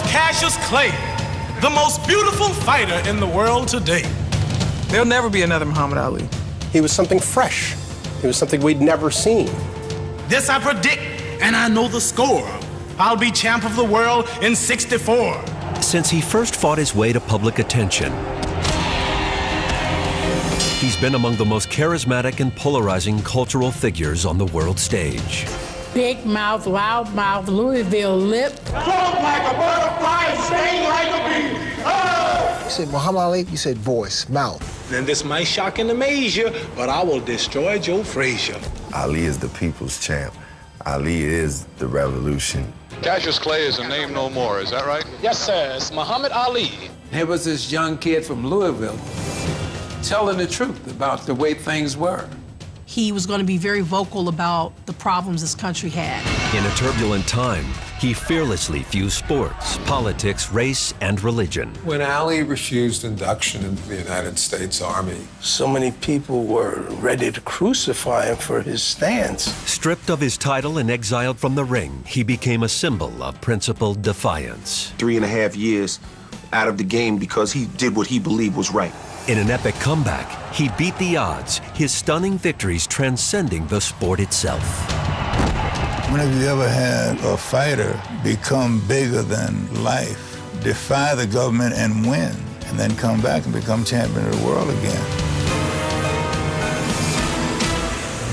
Cassius Clay, the most beautiful fighter in the world today. There'll never be another Muhammad Ali. He was something fresh. He was something we'd never seen. This I predict, and I know the score. I'll be champ of the world in 64. Since he first fought his way to public attention, he's been among the most charismatic and polarizing cultural figures on the world stage. Big mouth, loud mouth, Louisville lip. Float like a butterfly, sting like a bee. Oh! You said Muhammad Ali, you said voice, mouth. And this might shock and amaze you, but I will destroy Joe Frazier. Ali is the people's champ. Ali is the revolution. Cassius Clay is a name no more, is that right? Yes, sir. It's Muhammad Ali. Here was this young kid from Louisville telling the truth about the way things were. He was going to be very vocal about the problems this country had. In a turbulent time, he fearlessly fused sports, politics, race, and religion. When Ali refused induction into the United States Army, so many people were ready to crucify him for his stance. Stripped of his title and exiled from the ring, he became a symbol of principled defiance. 3.5 years out of the game because he did what he believed was right. In an epic comeback, he beat the odds, his stunning victories transcending the sport itself. When have you ever had a fighter become bigger than life, defy the government and win, and then come back and become champion of the world again?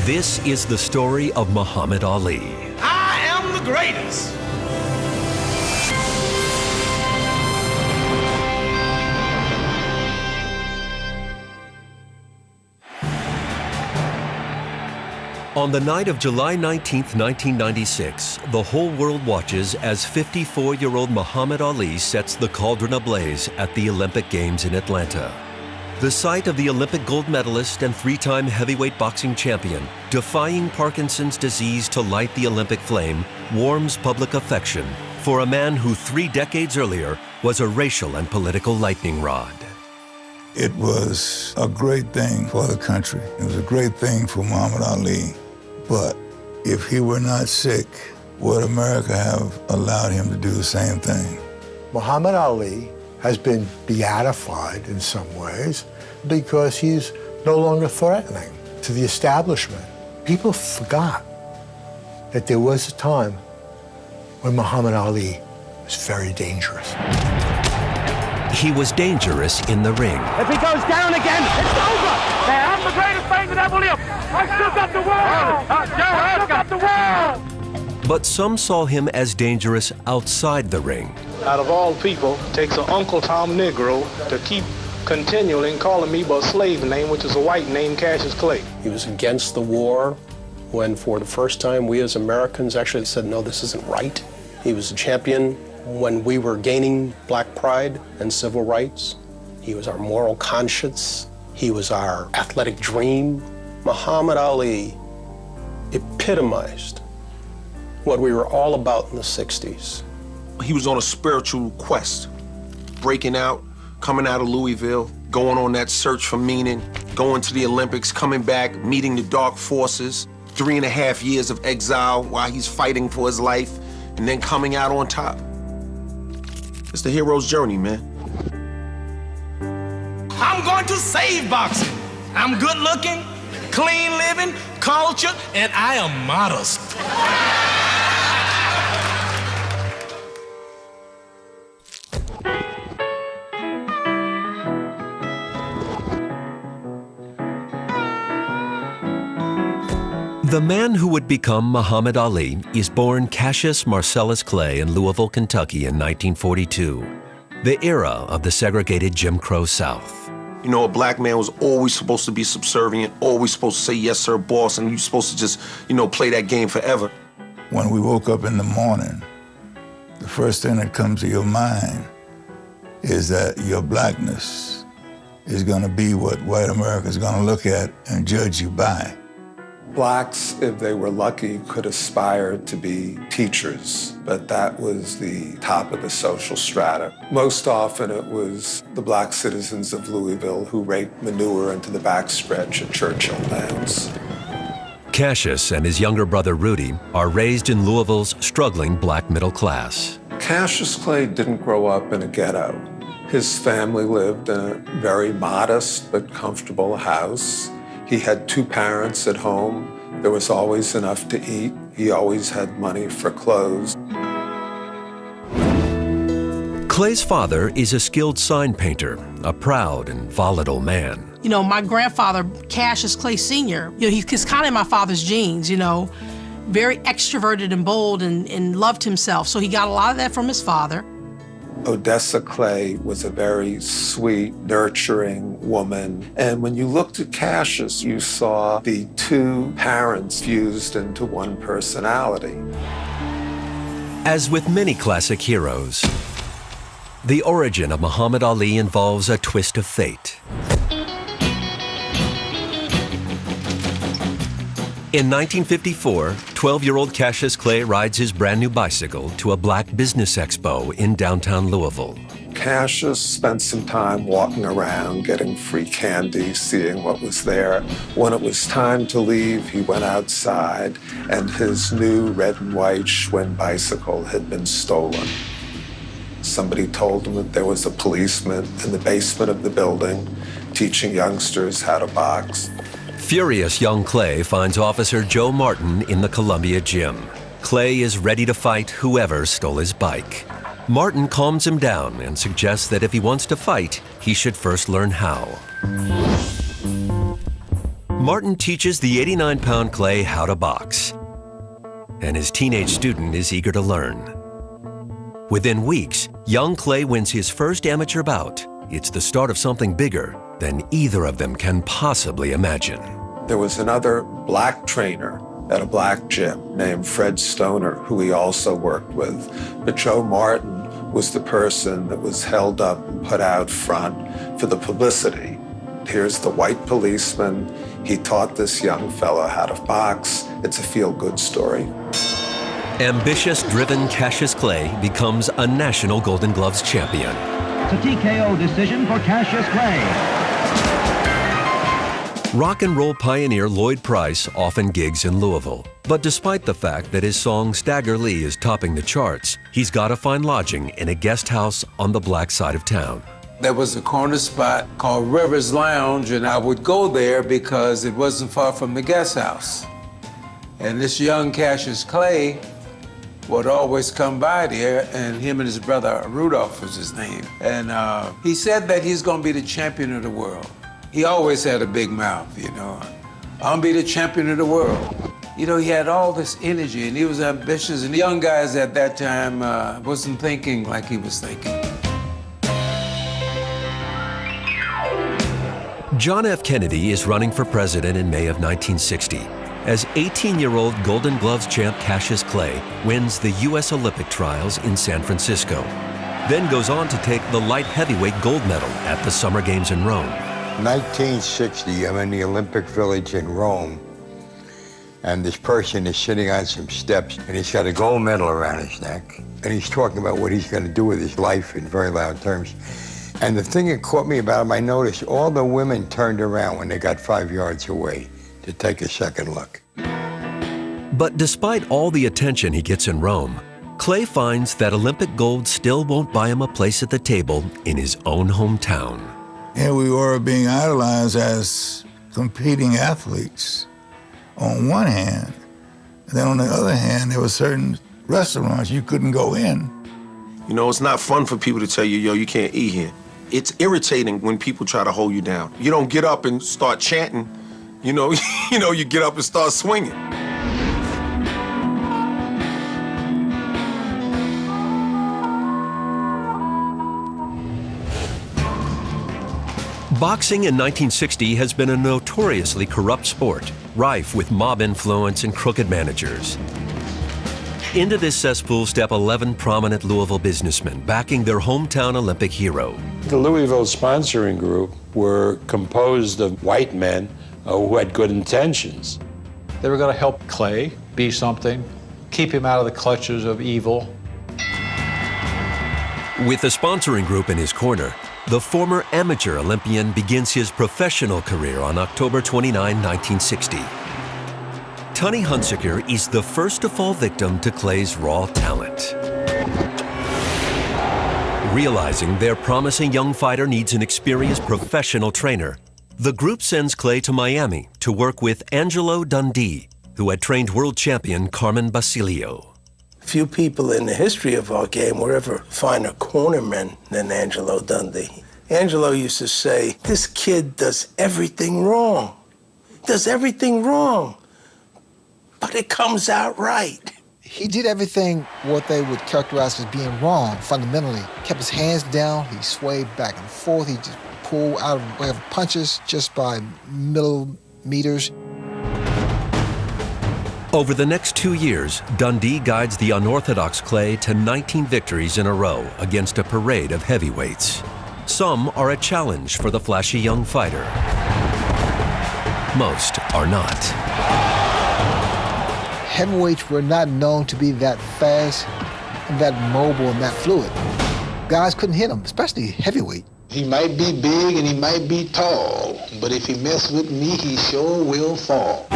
This is the story of Muhammad Ali. I am the greatest. On the night of July 19, 1996, the whole world watches as 54-year-old Muhammad Ali sets the cauldron ablaze at the Olympic Games in Atlanta. The sight of the Olympic gold medalist and three-time heavyweight boxing champion defying Parkinson's disease to light the Olympic flame warms public affection for a man who 3 decades earlier was a racial and political lightning rod. It was a great thing for the country. It was a great thing for Muhammad Ali. But if he were not sick, would America have allowed him to do the same thing? Muhammad Ali has been beatified in some ways because he's no longer threatening to the establishment. People forgot that there was a time when Muhammad Ali was very dangerous. He was dangerous in the ring. If he goes down again, it's over. I'm the greatest thing that ever lived. I still got the world. I still got the world. But some saw him as dangerous outside the ring. Out of all people, takes an Uncle Tom Negro to keep continually calling me by a slave name, which is a white name, Cassius Clay. He was against the war when, for the first time, we as Americans actually said, no, this isn't right. He was a champion when we were gaining black pride and civil rights. He was our moral conscience. He was our athletic dream. Muhammad Ali epitomized what we were all about in the 60s. He was on a spiritual quest, breaking out, coming out of Louisville, going on that search for meaning, going to the Olympics, coming back, meeting the dark forces, 3.5 years of exile while he's fighting for his life, and then coming out on top. It's the hero's journey, man. I'm going to save boxing. I'm good looking, clean living, cultured, and I am modest. The man who would become Muhammad Ali is born Cassius Marcellus Clay in Louisville, Kentucky in 1942, the era of the segregated Jim Crow South. You know, a black man was always supposed to be subservient, always supposed to say, yes, sir, boss, and you're supposed to just, play that game forever. When we woke up in the morning, the first thing that comes to your mind is that your blackness is going to be what white America is going to look at and judge you by. blacks, if they were lucky, could aspire to be teachers, but that was the top of the social strata. Most often it was the black citizens of Louisville who raked manure into the backstretch at Churchill Downs. Cassius and his younger brother Rudy are raised in Louisville's struggling black middle class. Cassius Clay didn't grow up in a ghetto. His family lived in a very modest but comfortable house. He had 2 parents at home. There was always enough to eat. He always had money for clothes. Clay's father is a skilled sign painter, a proud and volatile man. You know, my grandfather, Cassius Clay Sr., you know, he's kind of in my father's genes, you know, very extroverted and bold and loved himself. So he got a lot of that from his father. Odessa Clay was a very sweet, nurturing woman. And when you looked at Cassius, you saw the 2 parents fused into one personality. As with many classic heroes, the origin of Muhammad Ali involves a twist of fate. In 1954, 12-year-old Cassius Clay rides his brand new bicycle to a black business expo in downtown Louisville. Cassius spent some time walking around, getting free candy, seeing what was there. When it was time to leave, he went outside, and his new red and white Schwinn bicycle had been stolen. Somebody told him that there was a policeman in the basement of the building teaching youngsters how to box. Furious young Clay finds Officer Joe Martin in the Columbia gym. Clay is ready to fight whoever stole his bike. Martin calms him down and suggests that if he wants to fight, he should first learn how. Martin teaches the 89-pound Clay how to box, and his teenage student is eager to learn. Within weeks, young Clay wins his first amateur bout. It's the start of something bigger than either of them can possibly imagine. There was another black trainer at a black gym named Fred Stoner, who he also worked with. But Joe Martin was the person that was held up and put out front for the publicity. Here's the white policeman. He taught this young fellow how to box. It's a feel-good story. Ambitious, driven Cassius Clay becomes a national Golden Gloves champion. It's a TKO decision for Cassius Clay. Rock and roll pioneer Lloyd Price often gigs in Louisville. But despite the fact that his song Stagger Lee is topping the charts, he's got to find lodging in a guest house on the black side of town. There was a corner spot called Rivers Lounge, and I would go there because it wasn't far from the guest house. And this young Cassius Clay would always come by there, and him and his brother, Rudolph was his name. And he said that he's gonna be the champion of the world. He always had a big mouth, you know. I'm gonna be the champion of the world. You know, he had all this energy, and he was ambitious, and the young guys at that time wasn't thinking like he was thinking. John F. Kennedy is running for president in May of 1960. As 18-year-old Golden Gloves champ Cassius Clay wins the U.S. Olympic trials in San Francisco, then goes on to take the light heavyweight gold medal at the Summer Games in Rome. 1960, I'm in the Olympic Village in Rome, and this person is sitting on some steps, and he's got a gold medal around his neck, and he's talking about what he's going to do with his life in very loud terms. And the thing that caught me about him, I noticed all the women turned around when they got 5 yards away to take a second look. But despite all the attention he gets in Rome, Clay finds that Olympic gold still won't buy him a place at the table in his own hometown. Here we were being idolized as competing athletes on one hand, and then on the other hand, there were certain restaurants you couldn't go in. You know, it's not fun for people to tell you, yo, you can't eat here. It's irritating when people try to hold you down. You don't get up and start chanting, you know, you get up and start swinging. Boxing in 1960 has been a notoriously corrupt sport, rife with mob influence and crooked managers. Into this cesspool step 11 prominent Louisville businessmen backing their hometown Olympic hero. The Louisville sponsoring group were composed of white men who had good intentions. They were going to help Clay be something, keep him out of the clutches of evil. With the sponsoring group in his corner, the former amateur Olympian begins his professional career on October 29, 1960. Tunney Hunsaker is the first to fall victim to Clay's raw talent. Realizing their promising young fighter needs an experienced professional trainer, the group sends Clay to Miami to work with Angelo Dundee, who had trained world champion Carmen Basilio. Few people in the history of our game will ever find a cornerman than Angelo Dundee. Angelo used to say, this kid does everything wrong. Does everything wrong, but it comes out right. He did everything what they would characterize as being wrong, fundamentally. Kept his hands down, he swayed back and forth, he just pulled out of the way of punches just by millimeters. Over the next 2 years, Dundee guides the unorthodox Clay to 19 victories in a row against a parade of heavyweights. Some are a challenge for the flashy young fighter. Most are not. Heavyweights were not known to be that fast, and that mobile, and that fluid. Guys couldn't hit them, especially heavyweight. He might be big and he might be tall, but if he mess with me, he sure will fall.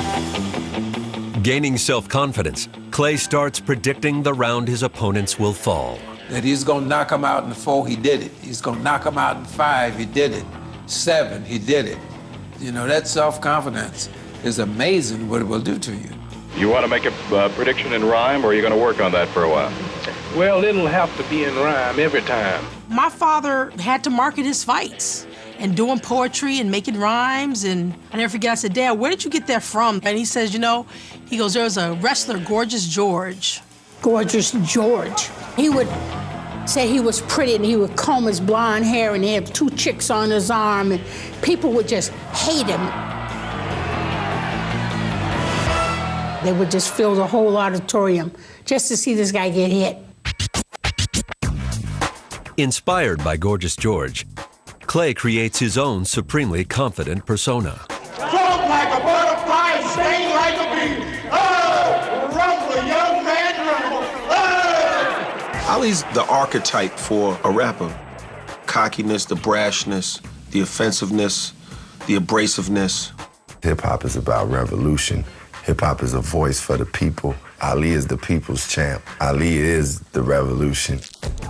Gaining self-confidence, Clay starts predicting the round his opponents will fall. That he's gonna knock him out in 4, he did it. He's gonna knock him out in 5, he did it. 7, he did it. You know, that self-confidence is amazing what it will do to you. You want to make a prediction in rhyme, or are you going to work on that for a while? Well, it'll have to be in rhyme every time. My father had to market his fights and doing poetry and making rhymes. And I never forget, I said, Dad, where did you get that from? And he says, you know, he goes, there was a wrestler, Gorgeous George. Gorgeous George. He would say he was pretty and he would comb his blonde hair and he had 2 chicks on his arm and people would just hate him. They would just fill the whole auditorium just to see this guy get hit. Inspired by Gorgeous George, Clay creates his own supremely confident persona. Float like a butterfly, sting like a bee. Oh, rumble, young man, rumble. Oh! Ali's the archetype for a rapper. Cockiness, the brashness, the offensiveness, the abrasiveness. Hip-hop is about revolution. Hip-hop is a voice for the people. Ali is the people's champ. Ali is the revolution.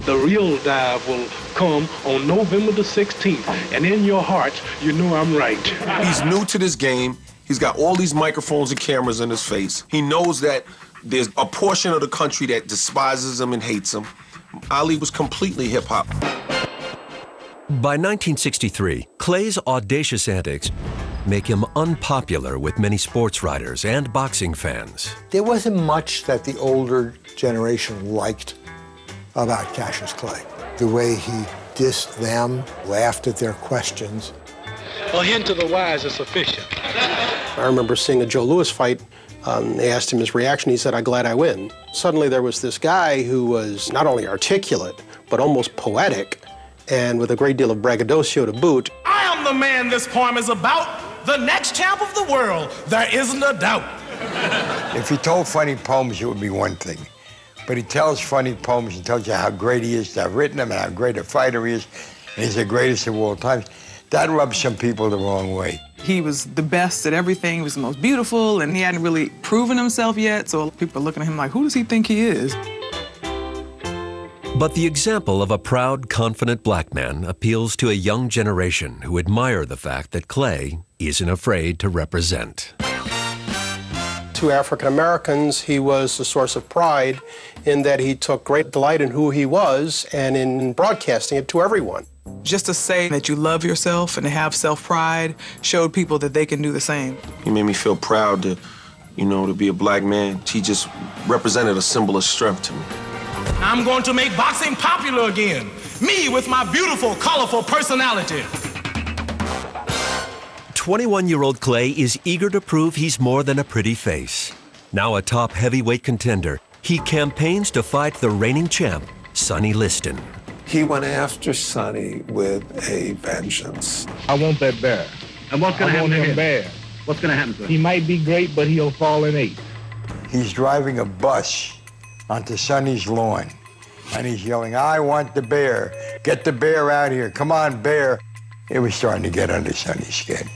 The real dive will come on November the 16th, and in your heart, you know I'm right. He's new to this game. He's got all these microphones and cameras in his face. He knows that there's a portion of the country that despises him and hates him. Ali was completely hip-hop. By 1963, Clay's audacious antics make him unpopular with many sports writers and boxing fans. There wasn't much that the older generation liked about Cassius Clay. The way he dissed them, laughed at their questions. A hint to the wise is sufficient. I remember seeing a Joe Louis fight. They asked him his reaction. He said, "I'm glad I win." Suddenly there was this guy who was not only articulate, but almost poetic, and with a great deal of braggadocio to boot. I am the man this poem is about, the next champ of the world. There isn't a doubt. If he told funny poems, it would be one thing. But he tells funny poems and tells you how great he is to have written them and how great a fighter he is, and he's the greatest of all time. That rubs some people the wrong way. He was the best at everything. He was the most beautiful, and he hadn't really proven himself yet, so people are looking at him like, who does he think he is? But the example of a proud, confident black man appeals to a young generation who admire the fact that Clay isn't afraid to represent. To African Americans, he was a source of pride in that he took great delight in who he was and in broadcasting it to everyone. Just to say that you love yourself and to have self-pride showed people that they can do the same. He made me feel proud to, to be a black man. He just represented a symbol of strength to me. I'm going to make boxing popular again. Me with my beautiful, colorful personality. 21-year-old Clay is eager to prove he's more than a pretty face. Now a top heavyweight contender, he campaigns to fight the reigning champ, Sonny Liston. He went after Sonny with a vengeance. I want that bear. And what's going to happen to him? Bear. What's going to happen to him? He might be great, but he'll fall in 8. He's driving a bus onto Sonny's lawn, and he's yelling, "I want the bear. Get the bear out here. Come on, bear." It was starting to get under Sonny's skin.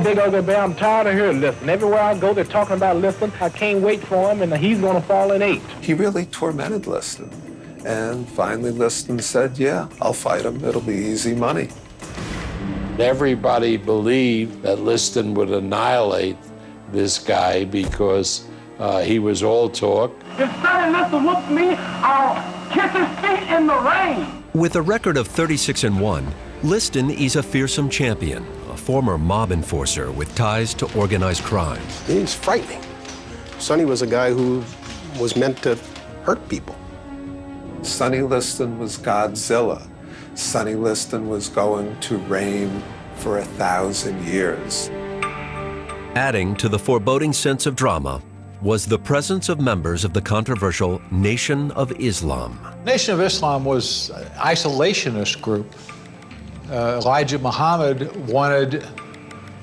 Big ugly bear, I'm tired of hearing Liston. Everywhere I go, they're talking about Liston. I can't wait for him, and he's going to fall in 8. He really tormented Liston. And finally Liston said, yeah, I'll fight him. It'll be easy money. Everybody believed that Liston would annihilate this guy because he was all talk. If Sonny Liston whoops me, I'll kiss his feet in the rain. With a record of 36-1, Liston is a fearsome champion, a former mob enforcer with ties to organized crime. He's frightening. Sonny was a guy who was meant to hurt people. Sonny Liston was Godzilla. Sonny Liston was going to reign for 1,000 years. Adding to the foreboding sense of drama was the presence of members of the controversial Nation of Islam. Nation of Islam was an isolationist group. Elijah Muhammad wanted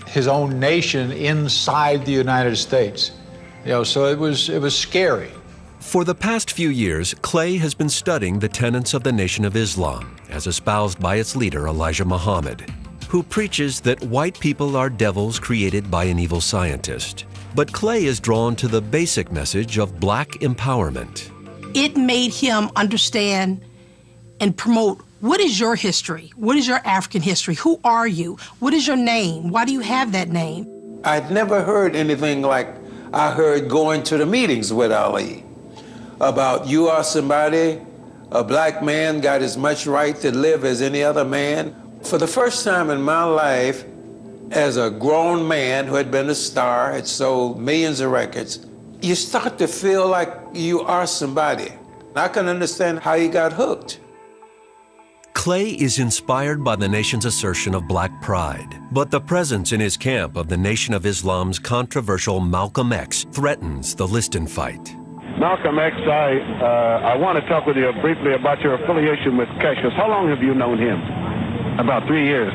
his own nation inside the United States. So it was scary. For the past few years, Clay has been studying the tenets of the Nation of Islam, as espoused by its leader, Elijah Muhammad, who preaches that white people are devils created by an evil scientist. But Clay is drawn to the basic message of black empowerment. It made him understand and promote, what is your history? What is your African history? Who are you? What is your name? Why do you have that name? I'd never heard anything like I heard going to the meetings with Ali about you are somebody, a black man got as much right to live as any other man. For the first time in my life, as a grown man who had been a star, had sold millions of records, you start to feel like you are somebody. I can understand how he got hooked. Clay is inspired by the nation's assertion of black pride, but the presence in his camp of the Nation of Islam's controversial Malcolm X threatens the Liston fight. Malcolm X, I want to talk with you briefly about your affiliation with Cassius. How long have you known him? About 3 years.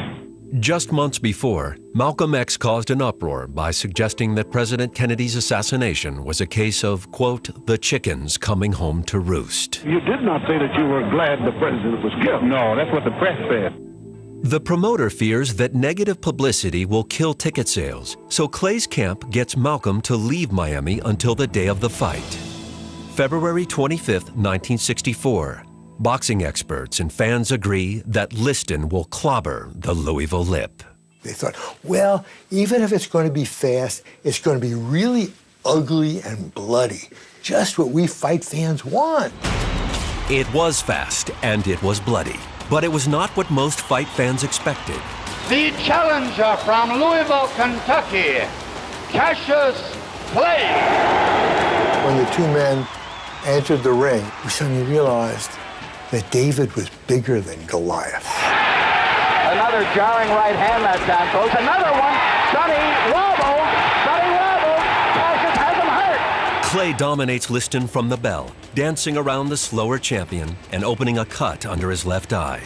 Just months before, Malcolm X caused an uproar by suggesting that President Kennedy's assassination was a case of, quote, the chickens coming home to roost. You did not say that you were glad the president was killed. No, that's what the press said. The promoter fears that negative publicity will kill ticket sales, so Clay's camp gets Malcolm to leave Miami until the day of the fight. February 25, 1964. Boxing experts and fans agree that Liston will clobber the Louisville Lip. They thought, well, even if it's going to be fast, it's going to be really ugly and bloody. Just what we fight fans want. It was fast and it was bloody, but it was not what most fight fans expected. The challenger from Louisville, Kentucky, Cassius Clay. When the two men entered the ring, we suddenly realized that David was bigger than Goliath. Another jarring right hand that time, folks. Another one. Sonny wobbles. Cassius has him hurt. Clay dominates Liston from the bell, dancing around the slower champion and opening a cut under his left eye.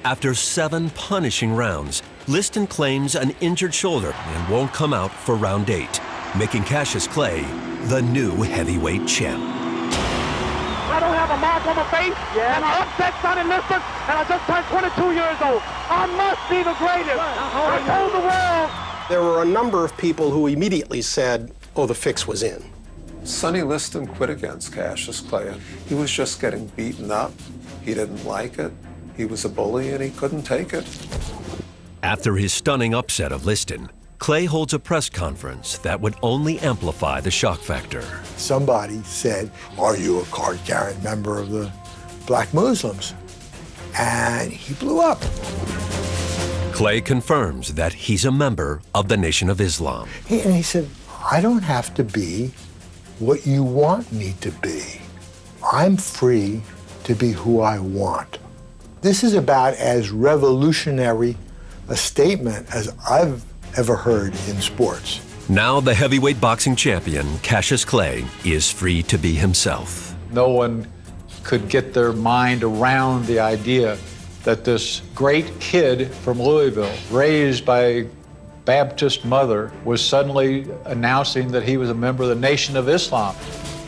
After 7 punishing rounds, Liston claims an injured shoulder and won't come out for round 8, making Cassius Clay the new heavyweight champ. I don't have a mark on my face, and I upset Sonny Liston, and I just turned 22 years old. I must be the greatest. I told the world. There were a number of people who immediately said, oh, the fix was in. Sonny Liston quit against Cassius Clay. He was just getting beaten up. He didn't like it. He was a bully, and he couldn't take it. After his stunning upset of Liston, Clay holds a press conference that would only amplify the shock factor. Somebody said, are you a card-carrying member of the black Muslims? And he blew up. Clay confirms that he's a member of the Nation of Islam. And he said, I don't have to be what you want me to be. I'm free to be who I want. This is about as revolutionary a statement as I've ever heard in sports. Now the heavyweight boxing champion, Cassius Clay, is free to be himself. No one could get their mind around the idea that this great kid from Louisville, raised by a Baptist mother, was suddenly announcing that he was a member of the Nation of Islam.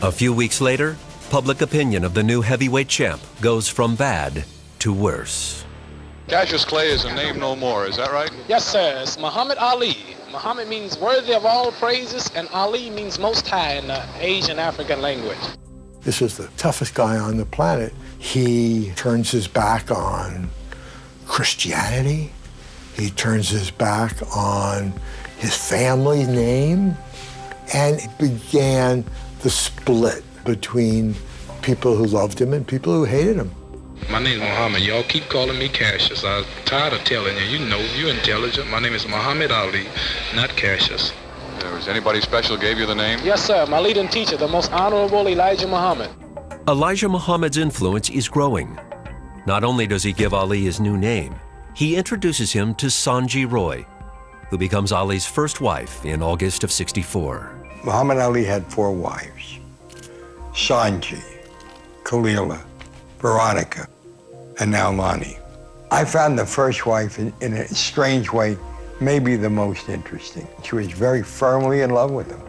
A few weeks later, public opinion of the new heavyweight champ goes from bad to worse. Cassius Clay is a name no more, is that right? Yes, sir. It's Muhammad Ali. Muhammad means worthy of all praises, and Ali means most high in the Asian African language. This is the toughest guy on the planet, He turns his back on Christianity. He turns his back on his family's name, and it began the split between people who loved him and people who hated him. My name is Muhammad. Y'all keep calling me Cassius. I'm tired of telling you. You know you're intelligent. My name is Muhammad Ali, not Cassius. Was anybody special gave you the name? Yes, sir. My leading teacher, the most honorable Elijah Muhammad. Elijah Muhammad's influence is growing. Not only does he give Ali his new name, he introduces him to Sanji Roy, who becomes Ali's first wife in August of '64. Muhammad Ali had 4 wives: Sanji, Khalila, Veronica, and now Lonnie. I found the first wife in a strange way, maybe the most interesting. She was very firmly in love with him.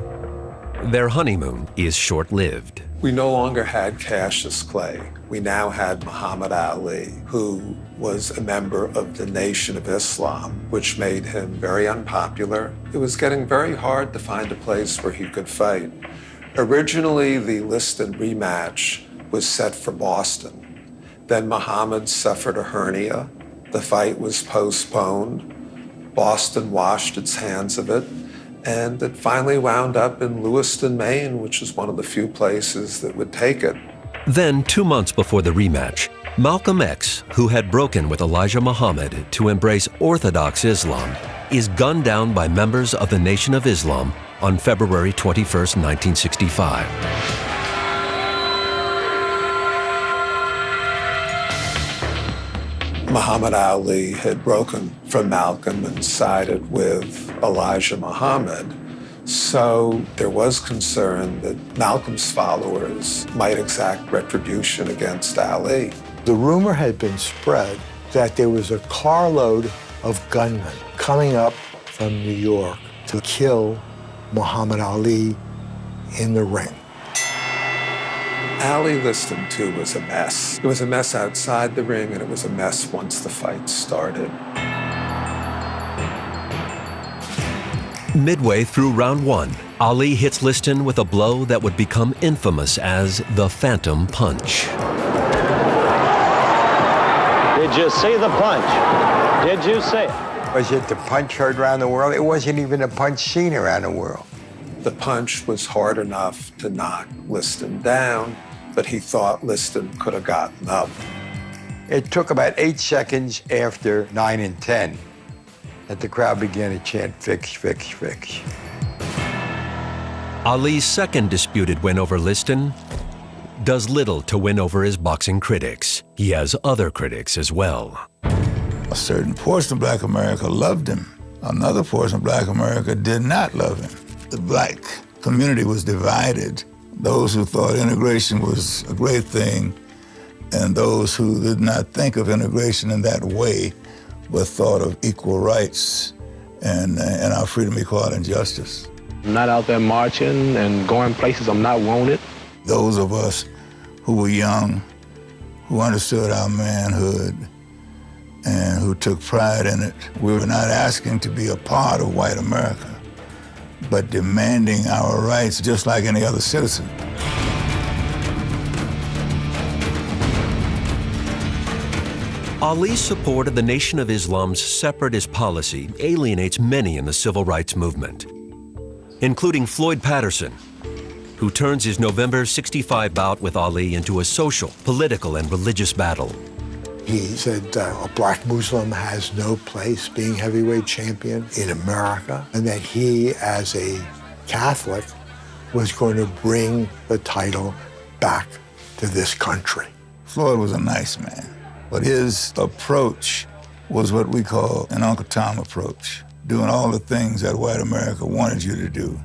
Their honeymoon is short-lived. We no longer had Cassius Clay. We now had Muhammad Ali, who was a member of the Nation of Islam, which made him very unpopular. It was getting very hard to find a place where he could fight. Originally, the Liston rematch was set for Boston. Then Muhammad suffered a hernia. The fight was postponed. Boston washed its hands of it, and it finally wound up in Lewiston, Maine, which is one of the few places that would take it. Then, 2 months before the rematch, Malcolm X, who had broken with Elijah Muhammad to embrace Orthodox Islam, is gunned down by members of the Nation of Islam on February 21, 1965. Muhammad Ali had broken from Malcolm and sided with Elijah Muhammad. So there was concern that Malcolm's followers might exact retribution against Ali. The rumor had been spread that there was a carload of gunmen coming up from New York to kill Muhammad Ali in the ring. Ali Liston, too, was a mess. It was a mess outside the ring, and it was a mess once the fight started. Midway through round 1, Ali hits Liston with a blow that would become infamous as the Phantom Punch. Did you see the punch? Did you see it? Was it the punch heard around the world? It wasn't even a punch seen around the world. The punch was hard enough to knock Liston down, but he thought Liston could have gotten up. It took about 8 seconds after 9 and 10 that the crowd began to chant, "Fix, fix, fix." Ali's second disputed win over Liston does little to win over his boxing critics. He has other critics as well. A certain portion of Black America loved him. Another portion of Black America did not love him. The Black community was divided. Those who thought integration was a great thing, and those who did not think of integration in that way, but thought of equal rights and our freedom, equality, and justice. I'm not out there marching and going places I'm not wanted. Those of us who were young, who understood our manhood, and who took pride in it, we were not asking to be a part of white America, but demanding our rights just like any other citizen. Ali's support of the Nation of Islam's separatist policy alienates many in the civil rights movement, including Floyd Patterson, who turns his November '65 bout with Ali into a social, political, and religious battle. He said a black Muslim has no place being heavyweight champion in America, and that he, as a Catholic, was going to bring the title back to this country. Floyd was a nice man, but his approach was what we call an Uncle Tom approach, doing all the things that white America wanted you to do.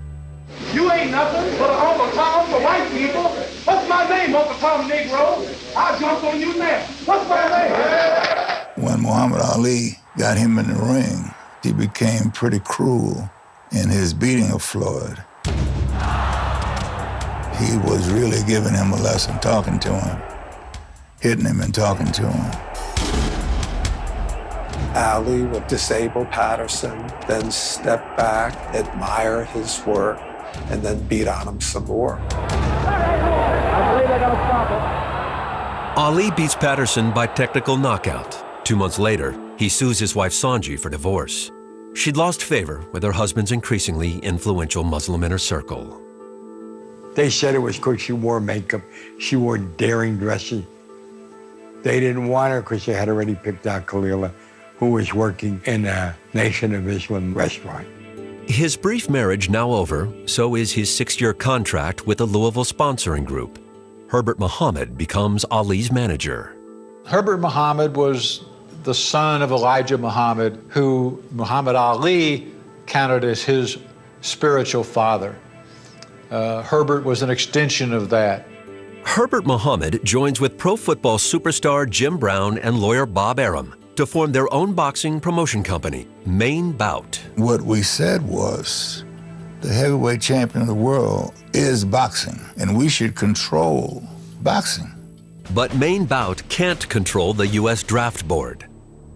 You ain't nothing but an Uncle Tom for white people. What's my name, Uncle Tom Negro? I'll jump on you now. What's my name? When Muhammad Ali got him in the ring, he became pretty cruel in his beating of Floyd. He was really giving him a lesson, talking to him, hitting him and talking to him. Ali would disable Patterson, then step back, admire his work, and then beat on him some more. I believe they're going to stop it. Ali beats Patterson by technical knockout. 2 months later, he sues his wife Sanji for divorce. She'd lost favor with her husband's increasingly influential Muslim inner circle. They said it was because she wore makeup. She wore daring dresses. They didn't want her because they had already picked out Khalila, who was working in a Nation of Islam restaurant. His brief marriage now over, so is his 6-year contract with the Louisville sponsoring group. Herbert Muhammad becomes Ali's manager. Herbert Muhammad was the son of Elijah Muhammad, who Muhammad Ali counted as his spiritual father. Herbert was an extension of that. Herbert Muhammad joins with pro football superstar Jim Brown and lawyer Bob Arum to form their own boxing promotion company, Main Bout. What we said was, the heavyweight champion of the world is boxing, and we should control boxing. But Main Bout can't control the U.S. Draft Board.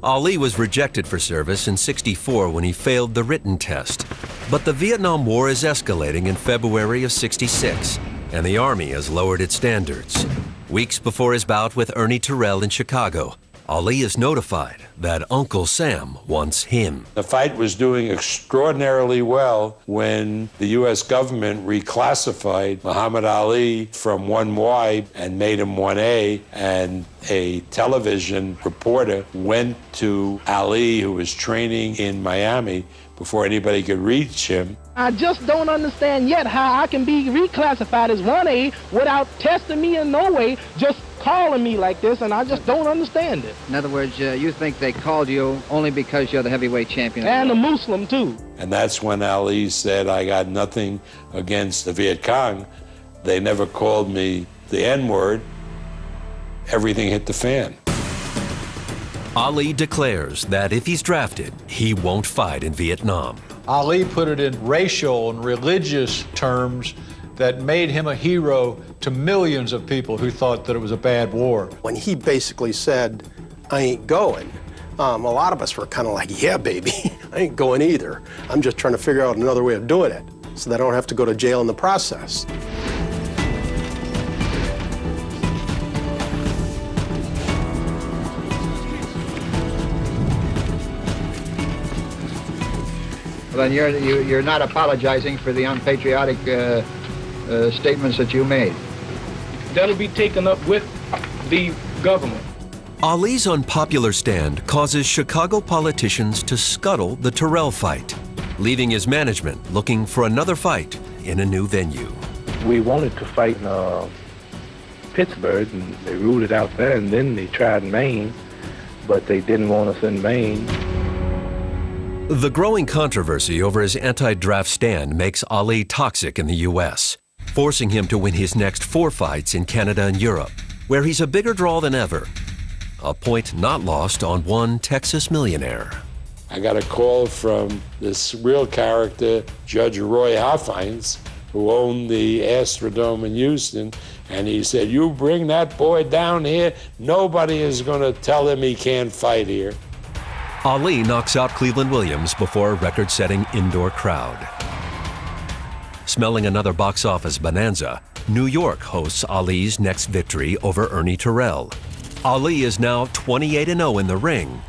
Ali was rejected for service in '64 when he failed the written test. But the Vietnam War is escalating in February of '66, and the Army has lowered its standards. Weeks before his bout with Ernie Terrell in Chicago, Ali is notified that Uncle Sam wants him. The fight was doing extraordinarily well when the U.S. government reclassified Muhammad Ali from 1Y and made him 1A, and a television reporter went to Ali, who was training in Miami, before anybody could reach him. I just don't understand yet how I can be reclassified as 1A without testing me in no way, just calling me like this, and I just don't understand it. In other words, you think they called you only because you're the heavyweight champion? And a Muslim, too. And that's when Ali said, I got nothing against the Viet Cong. They never called me the N-word. Everything hit the fan. Ali declares that if he's drafted, he won't fight in Vietnam. Ali put it in racial and religious terms that made him a hero to millions of people who thought that it was a bad war. When he basically said, I ain't going, a lot of us were kind of like, yeah, baby, I ain't going either. I'm just trying to figure out another way of doing it so that I don't have to go to jail in the process. Well, then you're not apologizing for the unpatriotic statements that you made. That'll be taken up with the government. Ali's unpopular stand causes Chicago politicians to scuttle the Terrell fight, leaving his management looking for another fight in a new venue. We wanted to fight in Pittsburgh, and they ruled it out there, and then they tried Maine, but they didn't want us in Maine. The growing controversy over his anti-draft stand makes Ali toxic in the U.S., forcing him to win his next 4 fights in Canada and Europe, where he's a bigger draw than ever. A point not lost on one Texas millionaire. I got a call from this real character, Judge Roy Hoffines, who owned the Astrodome in Houston, and he said, you bring that boy down here, nobody is going to tell him he can't fight here. Ali knocks out Cleveland Williams before a record-setting indoor crowd. Smelling another box office bonanza, New York hosts Ali's next victory over Ernie Terrell. Ali is now 28-0 in the ring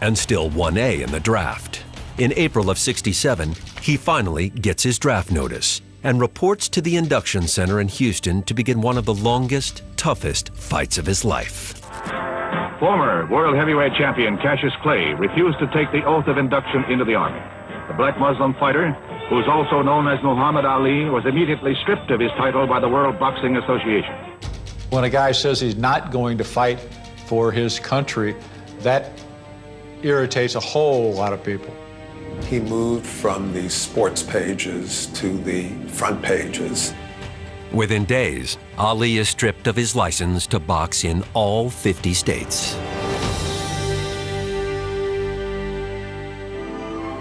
and still 1A in the draft. In April of '67, he finally gets his draft notice and reports to the induction center in Houston to begin one of the longest, toughest fights of his life. Former world heavyweight champion Cassius Clay refused to take the oath of induction into the Army. The black Muslim fighter, who is also known as Muhammad Ali, was immediately stripped of his title by the World Boxing Association. When a guy says he's not going to fight for his country, that irritates a whole lot of people. He moved from the sports pages to the front pages. Within days, Ali is stripped of his license to box in all 50 states.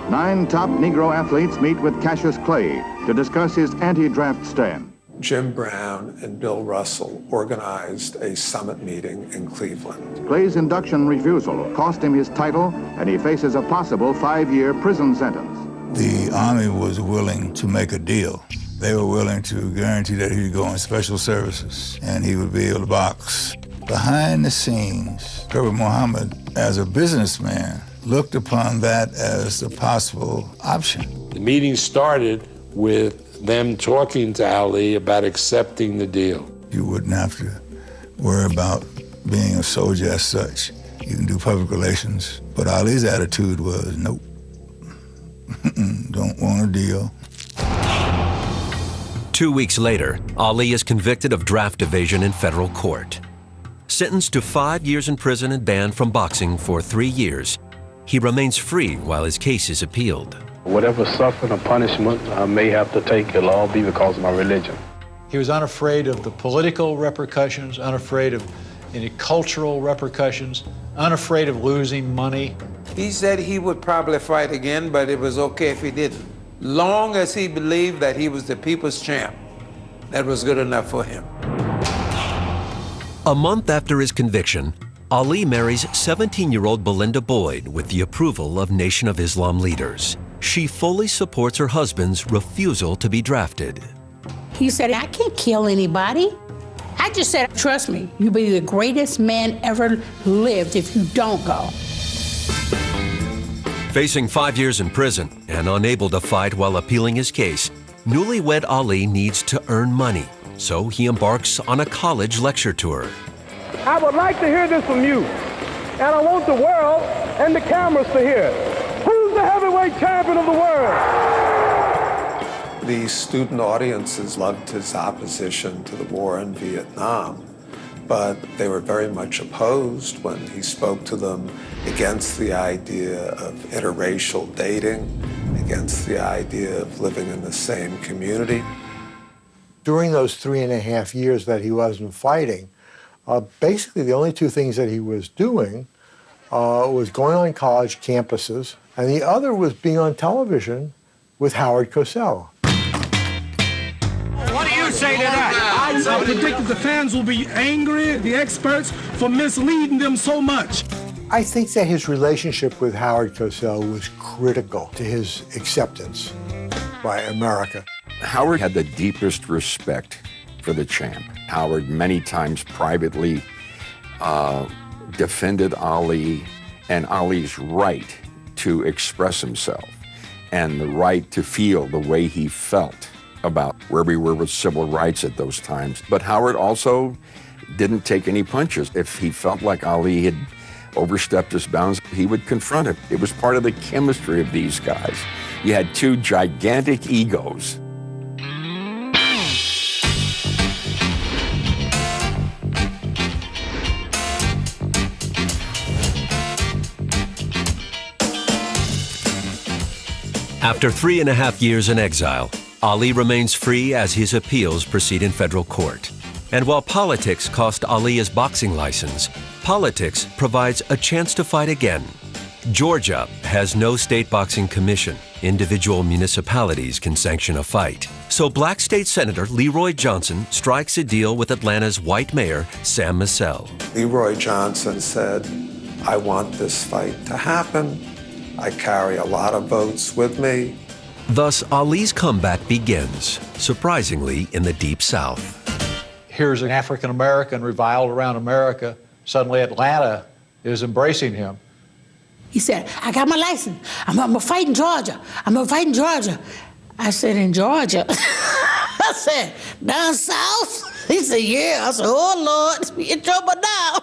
9 top Negro athletes meet with Cassius Clay to discuss his anti-draft stand. Jim Brown and Bill Russell organized a summit meeting in Cleveland. Clay's induction refusal cost him his title, and he faces a possible 5-year prison sentence. The Army was willing to make a deal. They were willing to guarantee that he would go in special services and he would be able to box Behind the scenes, Herbert Muhammad, as a businessman, looked upon that as a possible option. The meeting started with them talking to Ali about accepting the deal. You wouldn't have to worry about being a soldier as such. You can do public relations. But Ali's attitude was, nope, don't want a deal. 2 weeks later, Ali is convicted of draft evasion in federal court. Sentenced to 5 years in prison and banned from boxing for 3 years, he remains free while his case is appealed. Whatever suffering or punishment I may have to take, it'll all be because of my religion. He was unafraid of the political repercussions, unafraid of any cultural repercussions, unafraid of losing money. He said he would probably fight again, but it was okay if he didn't. Long as he believed that he was the people's champ, that was good enough for him. A month after his conviction, Ali marries 17-year-old Belinda Boyd with the approval of Nation of Islam leaders. She fully supports her husband's refusal to be drafted. He said, I can't kill anybody. I just said, trust me, you'll be the greatest man ever lived if you don't go. Facing 5 years in prison and unable to fight while appealing his case, newlywed Ali needs to earn money, so he embarks on a college lecture tour. I would like to hear this from you, and I want the world and the cameras to hear it. Who's the heavyweight champion of the world? The student audiences loved his opposition to the war in Vietnam, but they were very much opposed when he spoke to them against the idea of interracial dating, against the idea of living in the same community. During those 3.5 years that he wasn't fighting, basically the only two things that he was doing was going on college campuses, and the other was being on television with Howard Cosell. What do you say to that? I predict the fans will be angry at the experts for misleading them so much. I think that his relationship with Howard Cosell was critical to his acceptance by America. Howard had the deepest respect for the champ. Howard many times privately defended Ali and Ali's right to express himself and the right to feel the way he felt about where we were with civil rights at those times. But Howard also didn't take any punches. If he felt like Ali had overstepped his bounds, he would confront him. It was part of the chemistry of these guys. You had two gigantic egos. After 3.5 years in exile, Ali remains free as his appeals proceed in federal court. And while politics cost Ali his boxing license, politics provides a chance to fight again. Georgia has no state boxing commission. Individual municipalities can sanction a fight. So Black State Senator Leroy Johnson strikes a deal with Atlanta's white mayor, Sam Massell. Leroy Johnson said, I want this fight to happen. I carry a lot of votes with me. Thus, Ali's comeback begins, surprisingly, in the Deep South. Here's an African-American reviled around America. Suddenly Atlanta is embracing him. He said, I got my license. I'm gonna fight in Georgia. I'm gonna fight in Georgia. I said, in Georgia? I said, down south? He said, yeah. I said, oh, Lord, we in trouble now.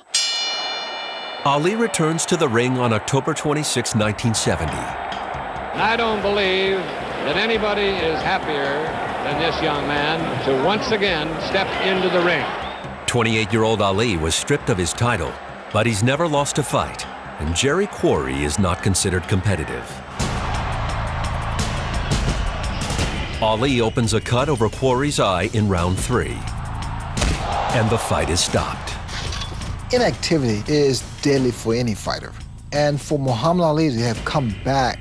Ali returns to the ring on October 26, 1970. I don't believe that anybody is happier than this young man to once again step into the ring. 28-year-old Ali was stripped of his title, but he's never lost a fight, and Jerry Quarry is not considered competitive. Ali opens a cut over Quarry's eye in round 3, and the fight is stopped. Inactivity is deadly for any fighter, and for Muhammad Ali to have come back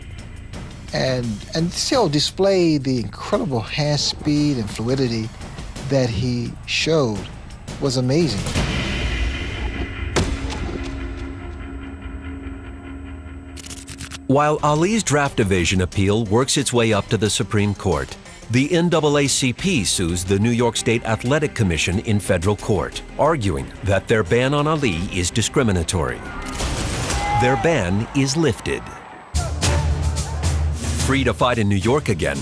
and still display the incredible hand speed and fluidity that he showed was amazing. While Ali's draft evasion appeal works its way up to the Supreme Court, The NAACP sues the New York State Athletic Commission in federal court, arguing that their ban on Ali is discriminatory. Their ban is lifted. Free to fight in New York again,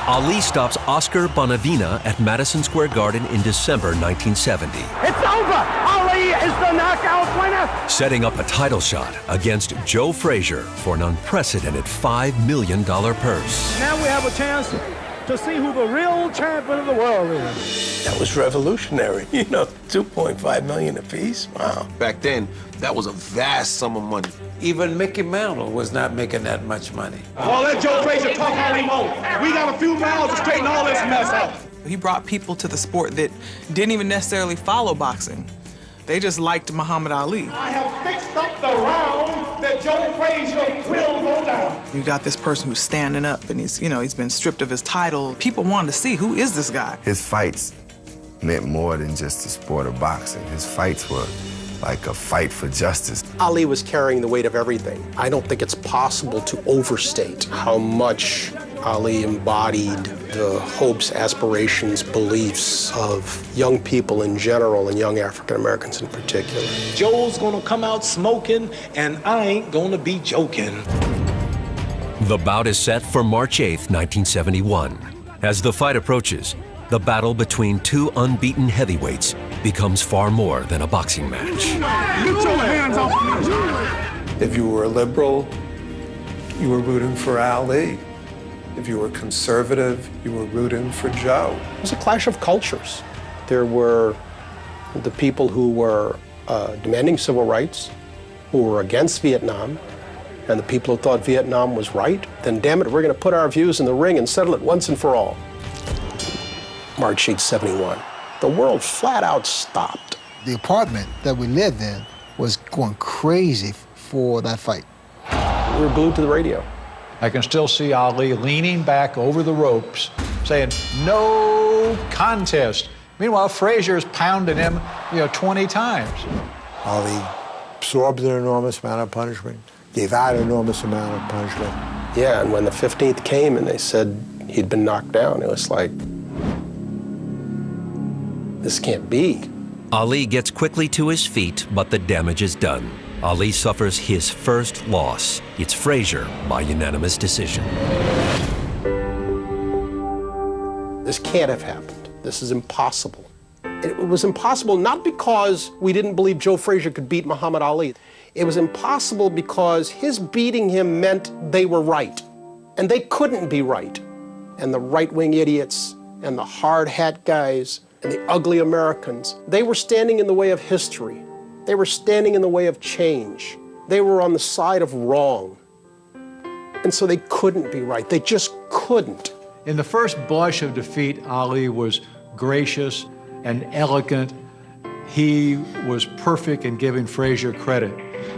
Ali stops Oscar Bonavena at Madison Square Garden in December 1970. It's over! Ali is the knockout winner! Setting up a title shot against Joe Frazier for an unprecedented $5 million purse. Now we have a chance to see who the real champion of the world is. That was revolutionary. You know, $2.5 million apiece. Wow. Back then, that was a vast sum of money. Even Mickey Mantle was not making that much money. Well, let Joe Frazier talk all he wants. We got a few miles to straighten all this mess up. He brought people to the sport that didn't even necessarily follow boxing. They just liked Muhammad Ali. I have fixed up the round that Joe Frazier will go down. You got this person who's standing up and he's been stripped of his title. People wanted to see, who is this guy? His fights meant more than just the sport of boxing. His fights were like a fight for justice. Ali was carrying the weight of everything. I don't think it's possible to overstate how much Ali embodied the hopes, aspirations, beliefs of young people in general and young African Americans in particular. Joe's gonna come out smoking, and I ain't gonna be joking. The bout is set for March 8th, 1971. As the fight approaches, the battle between two unbeaten heavyweights becomes far more than a boxing match. Get your hands off me. If you were a liberal, you were rooting for Ali. If you were conservative, you were rooting for Joe. It was a clash of cultures. There were the people who were demanding civil rights, who were against Vietnam, and the people who thought Vietnam was right. Then, damn it, we're going to put our views in the ring and settle it once and for all. March 8, 71. The world flat out stopped. The apartment that we lived in was going crazy for that fight. We were glued to the radio. I can still see Ali leaning back over the ropes, saying, "No contest." Meanwhile, Frazier's pounding him, 20 times. Ali absorbed an enormous amount of punishment, gave out an enormous amount of punishment. Yeah, and when the 15th came and they said he'd been knocked down, it was like, this can't be. Ali gets quickly to his feet, but the damage is done. Ali suffers his first loss. It's Frazier by unanimous decision. This can't have happened. This is impossible. It was impossible not because we didn't believe Joe Frazier could beat Muhammad Ali. It was impossible because his beating him meant they were right. And they couldn't be right. And the right-wing idiots and the hard hat guys and the ugly Americans, they were standing in the way of history. They were standing in the way of change. They were on the side of wrong. And so they couldn't be right. They just couldn't. In the first blush of defeat, Ali was gracious and elegant. He was perfect in giving Frazier credit.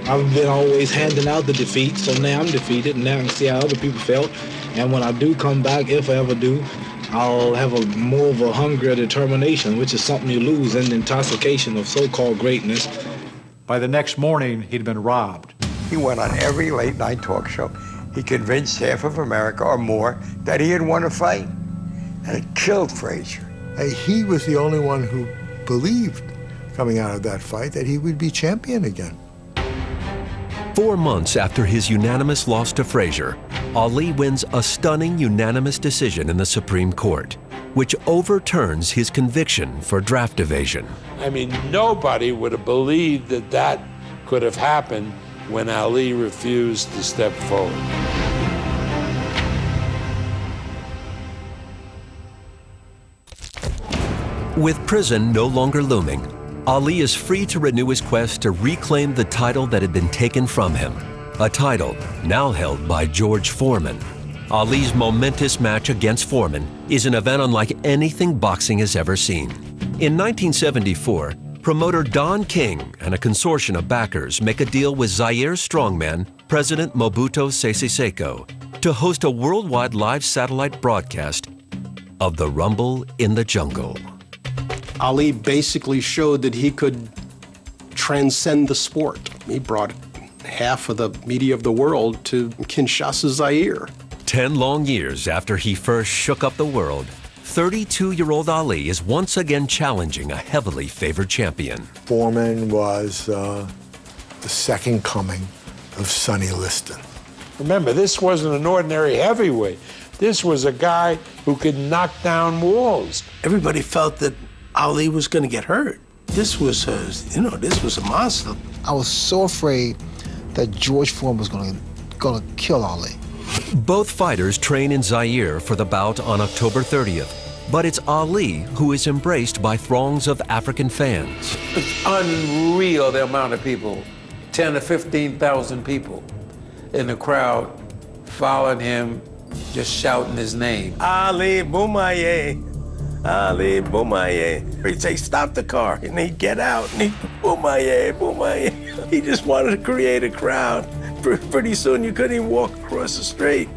I've been always handing out the defeat, so now I'm defeated, and now I can see how other people felt. And when I do come back, if I ever do, I'll have more of a hunger or determination, which is something you lose in the intoxication of so-called greatness. By the next morning, he'd been robbed. He went on every late-night talk show. He convinced half of America or more that he had won a fight, and it killed Frazier. He was the only one who believed, coming out of that fight, that he would be champion again. 4 months after his unanimous loss to Frazier, Ali wins a stunning unanimous decision in the Supreme Court, which overturns his conviction for draft evasion. I mean, nobody would have believed that that could have happened when Ali refused to step forward. With prison no longer looming, Ali is free to renew his quest to reclaim the title that had been taken from him, a title now held by George Foreman. Ali's momentous match against Foreman is an event unlike anything boxing has ever seen. In 1974, promoter Don King and a consortium of backers make a deal with Zaire's strongman, President Mobutu Sese Seko, to host a worldwide live satellite broadcast of the Rumble in the Jungle. Ali basically showed that he could transcend the sport. He brought half of the media of the world to Kinshasa, Zaire. 10 long years after he first shook up the world, 32-year-old Ali is once again challenging a heavily favored champion. Foreman was the second coming of Sonny Liston. Remember, this wasn't an ordinary heavyweight. This was a guy who could knock down walls. Everybody felt that Ali was going to get hurt. This was this was a monster. I was so afraid that George Foreman was going to kill Ali. Both fighters train in Zaire for the bout on October 30th. But it's Ali who is embraced by throngs of African fans. It's unreal the amount of people, 10 to 15,000 people in the crowd following him, just shouting his name. Ali Boumaier, Ali Boumaier. He'd say, stop the car, and he'd get out, and he'd, Boumaier, Boumaier. He just wanted to create a crowd. Pretty soon you couldn't even walk across the street.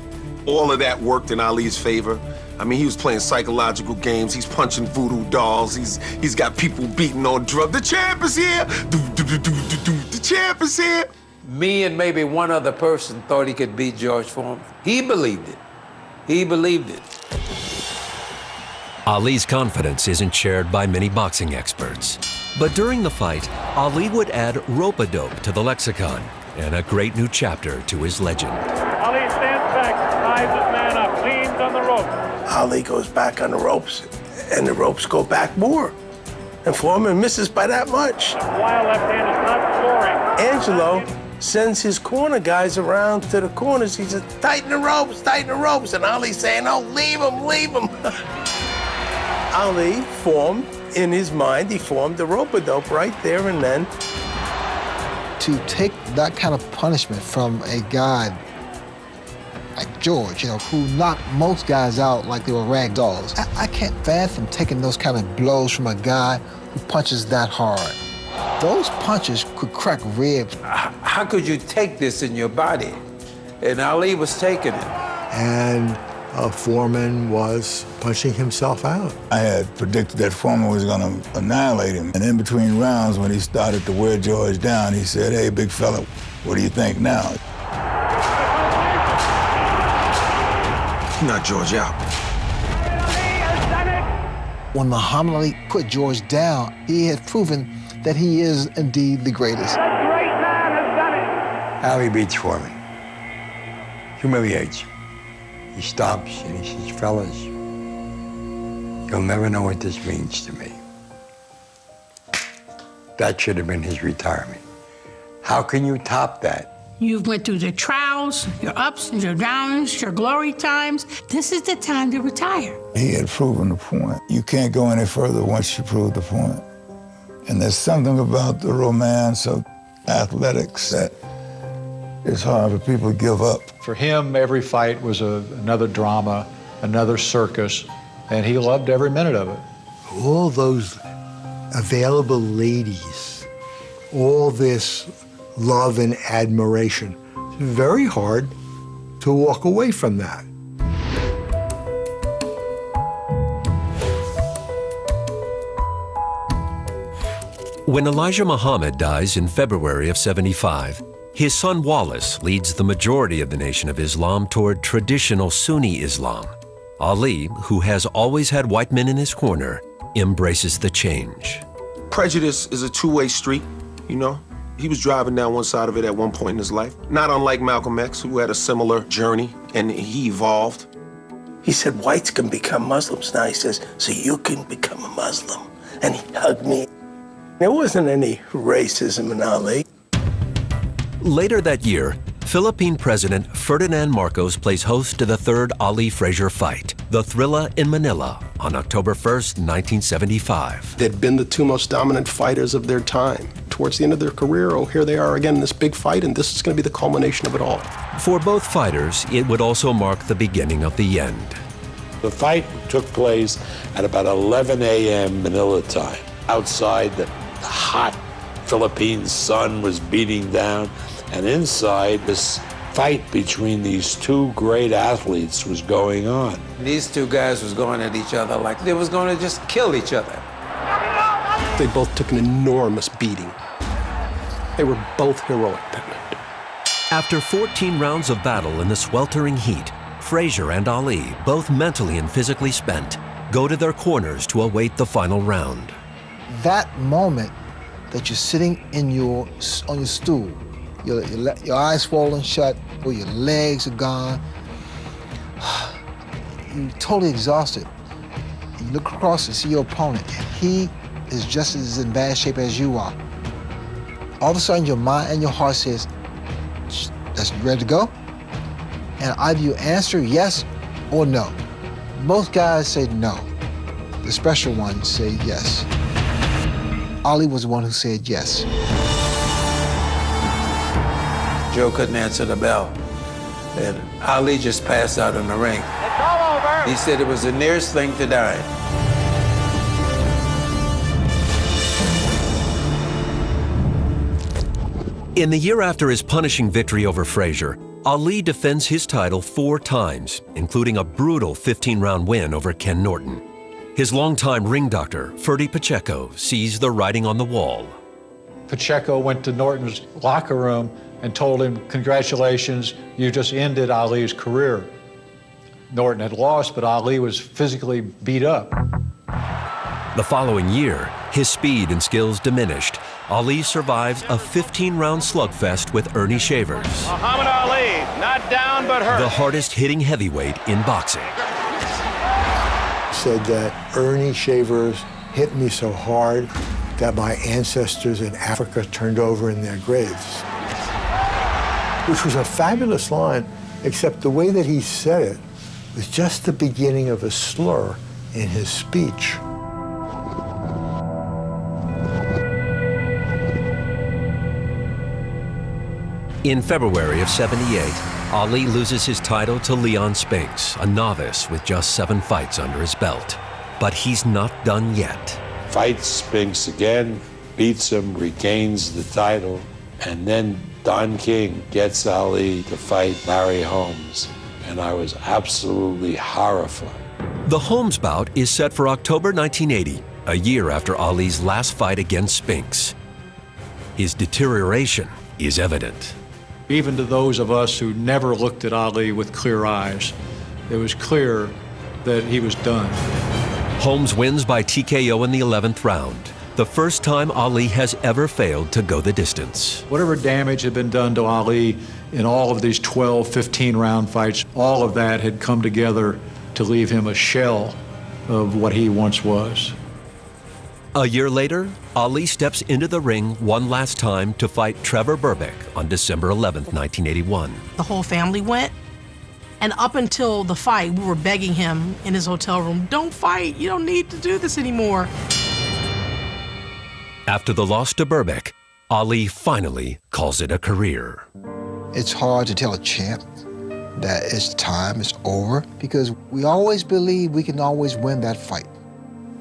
All of that worked in Ali's favor. I mean, he was playing psychological games. He's punching voodoo dolls. He's got people beating on drugs. The champ is here. The champ is here. Me and maybe one other person thought he could beat George Foreman. He believed it. He believed it. Ali's confidence isn't shared by many boxing experts. But during the fight, Ali would add rope-a-dope to the lexicon and a great new chapter to his legend. Ali stands back, ties his man up, leans on the rope. Ali goes back on the ropes, and the ropes go back more. And Foreman misses by that much. Wild left hand is not scoring. Angelo sends his corner guys around to the corners. He says, tighten the ropes, tighten the ropes. And Ali's saying, oh, leave him, leave him. Ali formed, in his mind, he formed the rope-a-dope right there and then. To take that kind of punishment from a guy like George, who knocked most guys out like they were rag dolls. I can't fathom taking those kind of blows from a guy who punches that hard. Those punches could crack ribs. How could you take this in your body? And Ali was taking it. And Foreman was punching himself out. I had predicted that Foreman was going to annihilate him. And in between rounds, when he started to wear George down, he said, hey, big fella, what do you think now? Knock George out. When Muhammad Ali put George down, he had proven that he is indeed the greatest. Ali beats Foreman. Humiliates him. He stops and he says, fellas, you'll never know what this means to me. That should have been his retirement. How can you top that? You've went through the trials, your ups and your downs, your glory times. This is the time to retire. He had proven the point. You can't go any further once you prove the point. And there's something about the romance of athletics that it's hard for people to give up. For him, every fight was another drama, another circus, and he loved every minute of it. All those available ladies, all this love and admiration. It's very hard to walk away from that. When Elijah Muhammad dies in February of '75, his son Wallace leads the majority of the Nation of Islam toward traditional Sunni Islam. Ali, who has always had white men in his corner, embraces the change. Prejudice is a two-way street, you know? He was driving down one side of it at one point in his life. Not unlike Malcolm X, who had a similar journey, and he evolved. He said, whites can become Muslims. Now he says, so you can become a Muslim. And he hugged me. There wasn't any racism in Ali. Later that year, Philippine President Ferdinand Marcos plays host to the third Ali Frazier fight, the Thrilla in Manila, on October 1st, 1975. They'd been the two most dominant fighters of their time. Towards the end of their career, oh, here they are again in this big fight, and this is going to be the culmination of it all. For both fighters, it would also mark the beginning of the end. The fight took place at about 11 a.m. Manila time. Outside, the hot Philippine sun was beating down, and inside, this fight between these two great athletes was going on. These two guys was going at each other like they was going to just kill each other. They both took an enormous beating. They were both heroic that night. After 14 rounds of battle in the sweltering heat, Frazier and Ali, both mentally and physically spent, go to their corners to await the final round. That moment that you're sitting on your stool, your eyes swollen shut, or your legs are gone, you're totally exhausted. You look across and see your opponent, and he is just as in bad shape as you are. All of a sudden, your mind and your heart says, "That's ready to go?" And either you answer yes or no. Most guys say no. The special ones say yes. Ali was the one who said yes. Joe couldn't answer the bell. And Ali just passed out in the ring. It's all over. He said it was the nearest thing to dying. In the year after his punishing victory over Frazier, Ali defends his title 4 times, including a brutal 15-round win over Ken Norton. His longtime ring doctor, Ferdy Pacheco, sees the writing on the wall. Pacheco went to Norton's locker room and told him, "Congratulations, you just ended Ali's career." Norton had lost, but Ali was physically beat up. The following year, his speed and skills diminished. Ali survives a 15-round slugfest with Ernie Shavers, Muhammad Ali, not down but hurt. the hardest-hitting heavyweight in boxing. Said that Ernie Shavers hit me so hard that my ancestors in Africa turned over in their graves. Which was a fabulous line, except the way that he said it was just the beginning of a slur in his speech. In February of '78, Ali loses his title to Leon Spinks, a novice with just 7 fights under his belt. But he's not done yet. Fights Spinks again, beats him, regains the title, and then Don King gets Ali to fight Larry Holmes, and I was absolutely horrified. The Holmes bout is set for October 1980, a year after Ali's last fight against Spinks. His deterioration is evident. Even to those of us who never looked at Ali with clear eyes, it was clear that he was done. Holmes wins by TKO in the 11th round, the first time Ali has ever failed to go the distance. Whatever damage had been done to Ali in all of these 12, 15-round fights, all of that had come together to leave him a shell of what he once was. A year later, Ali steps into the ring one last time to fight Trevor Berbick on December 11th, 1981. The whole family went, and up until the fight, we were begging him in his hotel room, "Don't fight, you don't need to do this anymore." After the loss to Berbick, Ali finally calls it a career. It's hard to tell a champ that it's time, it's over, because we always believe we can always win that fight.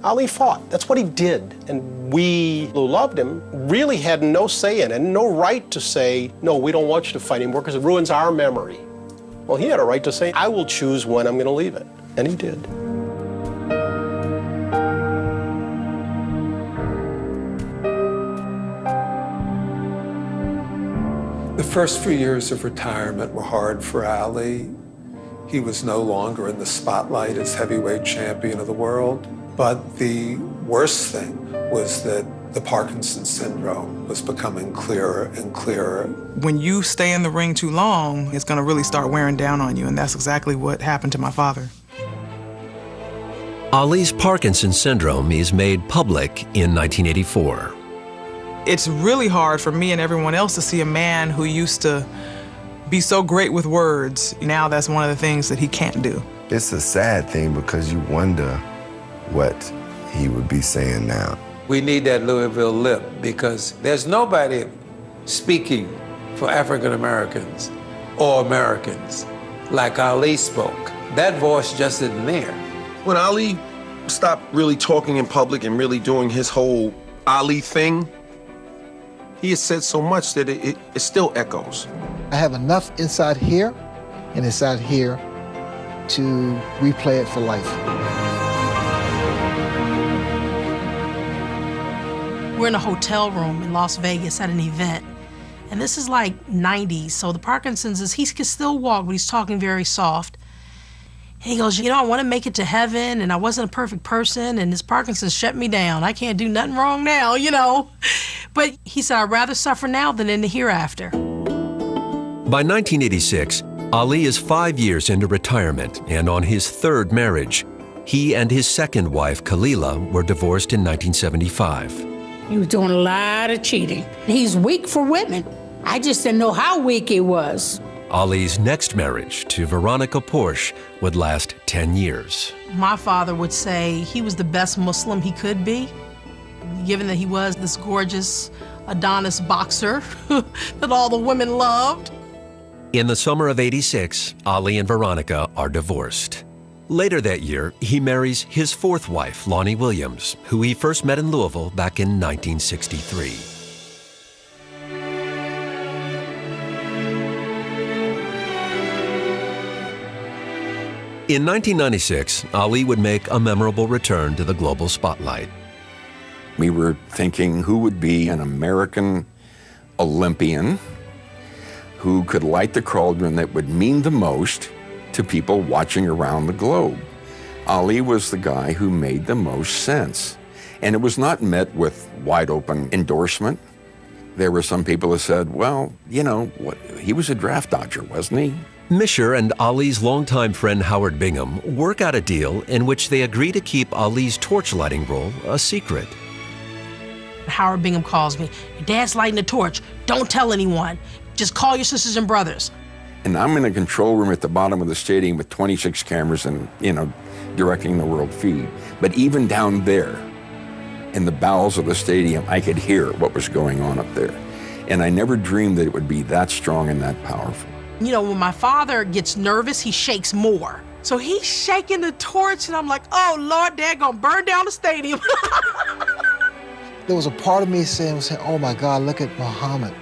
Ali fought. That's what he did. And we who loved him really had no say in it and no right to say, "No, we don't want you to fight anymore because it ruins our memory." Well, he had a right to say, "I will choose when I'm going to leave it." And he did. The first few years of retirement were hard for Ali. He was no longer in the spotlight as heavyweight champion of the world. But the worst thing was that the Parkinson's syndrome was becoming clearer and clearer. When you stay in the ring too long, it's going to really start wearing down on you, and that's exactly what happened to my father. Ali's Parkinson's syndrome is made public in 1984. It's really hard for me and everyone else to see a man who used to be so great with words. Now that's one of the things that he can't do. It's a sad thing because you wonder what he would be saying now. We need that Louisville lip because there's nobody speaking for African Americans or Americans like Ali spoke. That voice just isn't there. When Ali stopped really talking in public and really doing his whole Ali thing, he has said so much that it still echoes. I have enough inside here and inside here to replay it for life. We're in a hotel room in Las Vegas at an event, and this is like 90s, so the Parkinson's he can still walk, but he's talking very soft. And he goes, I want to make it to heaven, and I wasn't a perfect person, and this Parkinson's shut me down. I can't do nothing wrong now, But he said, I'd rather suffer now than in the hereafter. By 1986, Ali is 5 years into retirement and on his third marriage. He and his second wife, Khalila, were divorced in 1975. He was doing a lot of cheating. He's weak for women. I just didn't know how weak he was. Ali's next marriage to Veronica Porsche would last 10 years. My father would say he was the best Muslim he could be, given that he was this gorgeous Adonis boxer that all the women loved. In the summer of '86, Ali and Veronica are divorced. Later that year, he marries his fourth wife, Lonnie Williams, who he first met in Louisville back in 1963. In 1996, Ali would make a memorable return to the global spotlight. We were thinking who would be an American Olympian who could light the cauldron that would mean the most to people watching around the globe. Ali was the guy who made the most sense. And it was not met with wide open endorsement. There were some people who said, well, he was a draft dodger, wasn't he? Misher and Ali's longtime friend Howard Bingham work out a deal in which they agree to keep Ali's torch-lighting role a secret. Howard Bingham calls me. Your dad's lighting the torch. Don't tell anyone. Just call your sisters and brothers. And I'm in a control room at the bottom of the stadium with 26 cameras and, directing the world feed. But even down there, in the bowels of the stadium, I could hear what was going on up there. And I never dreamed that it would be that strong and that powerful. When my father gets nervous, he shakes more. So he's shaking the torch, and I'm like, oh, Lord, Dad gonna burn down the stadium. There was a part of me saying, oh my God, look at Muhammad,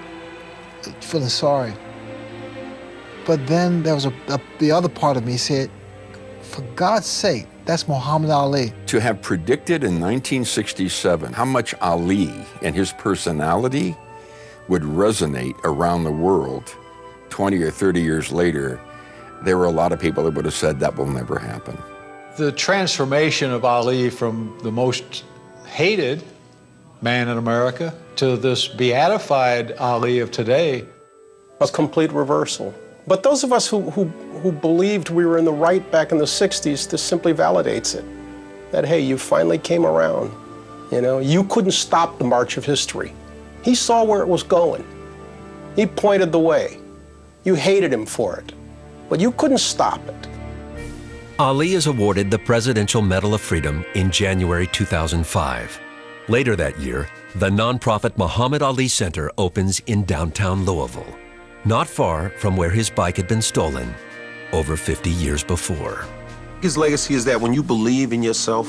feeling sorry. But then there was the other part of me said, for God's sake, that's Muhammad Ali. To have predicted in 1967 how much Ali and his personality would resonate around the world 20 or 30 years later, there were a lot of people that would have said that will never happen. The transformation of Ali from the most hated man in America to this beatified Ali of today. A complete reversal. But those of us who believed we were in the right back in the 60s, this simply validates it. That, hey, you finally came around. You couldn't stop the march of history. He saw where it was going. He pointed the way. You hated him for it, but you couldn't stop it. Ali is awarded the Presidential Medal of Freedom in January 2005. Later that year, the nonprofit Muhammad Ali Center opens in downtown Louisville, not far from where his bike had been stolen over 50 years before. His legacy is that when you believe in yourself,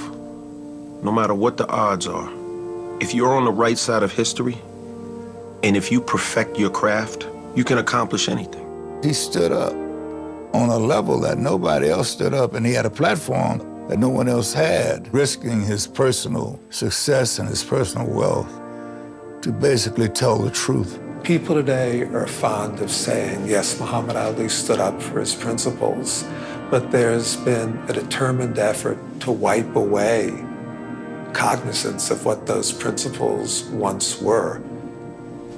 no matter what the odds are, if you're on the right side of history, and if you perfect your craft, you can accomplish anything. He stood up on a level that nobody else stood up, and he had a platform that no one else had, risking his personal success and his personal wealth to basically tell the truth. People today are fond of saying, yes, Muhammad Ali stood up for his principles, but there's been a determined effort to wipe away cognizance of what those principles once were.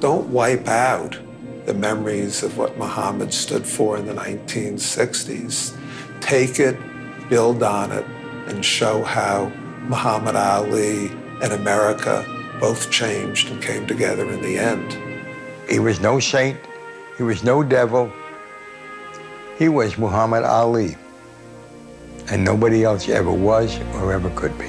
Don't wipe out the memories of what Muhammad stood for in the 1960s. Take it, build on it, and show how Muhammad Ali and America both changed and came together in the end. He was no saint. He was no devil. He was Muhammad Ali. And nobody else ever was or ever could be.